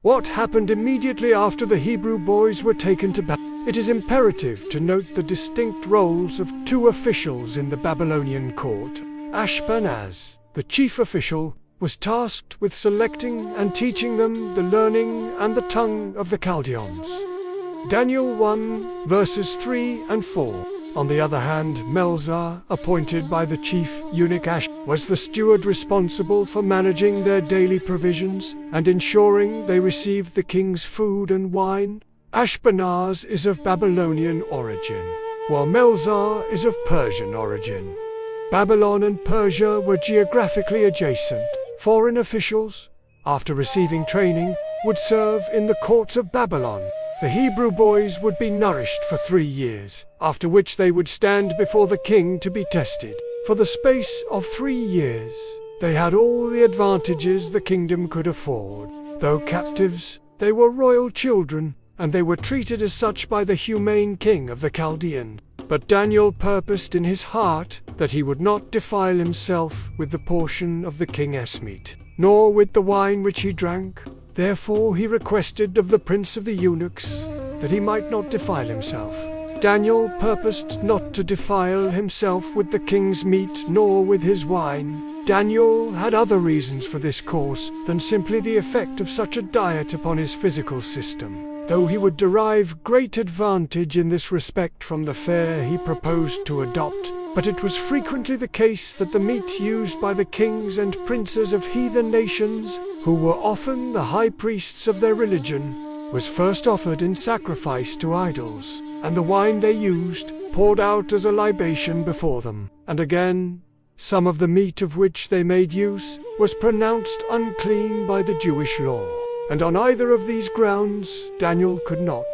What happened immediately after the Hebrew boys were taken to Babylon? It is imperative to note the distinct roles of two officials in the Babylonian court. Ashpenaz, the chief official, was tasked with selecting and teaching them the learning and the tongue of the Chaldeans. Daniel 1, verses 3 and 4. On the other hand, Melzar, appointed by the chief eunuch was the steward responsible for managing their daily provisions and ensuring they received the king's food and wine. Ashpenaz is of Babylonian origin, while Melzar is of Persian origin. Babylon and Persia were geographically adjacent. Foreign officials, after receiving training, would serve in the courts of Babylon. The Hebrew boys would be nourished for 3 years, after which they would stand before the king to be tested. For the space of 3 years, they had all the advantages the kingdom could afford. Though captives, they were royal children, and they were treated as such by the humane king of the Chaldeans. But Daniel purposed in his heart that he would not defile himself with the portion of the king's meat, nor with the wine which he drank. Therefore he requested of the prince of the eunuchs that he might not defile himself. Daniel purposed not to defile himself with the king's meat nor with his wine. Daniel had other reasons for this course than simply the effect of such a diet upon his physical system, though he would derive great advantage in this respect from the fare he proposed to adopt. But it was frequently the case that the meat used by the kings and princes of heathen nations, who were often the high priests of their religion, was first offered in sacrifice to idols, and the wine they used poured out as a libation before them. And again, some of the meat of which they made use was pronounced unclean by the Jewish law. And on either of these grounds, Daniel could not,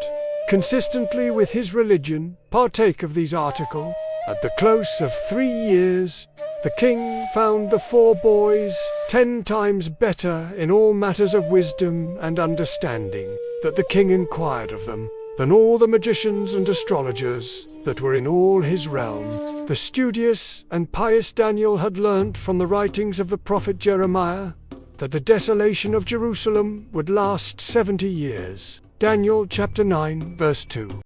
consistently with his religion, partake of these articles. At the close of 3 years, the king found the 4 boys 10 times better in all matters of wisdom and understanding, that the king inquired of them, than all the magicians and astrologers that were in all his realm. The studious and pious Daniel had learnt from the writings of the prophet Jeremiah that the desolation of Jerusalem would last 70 years. Daniel chapter 9, verse 2.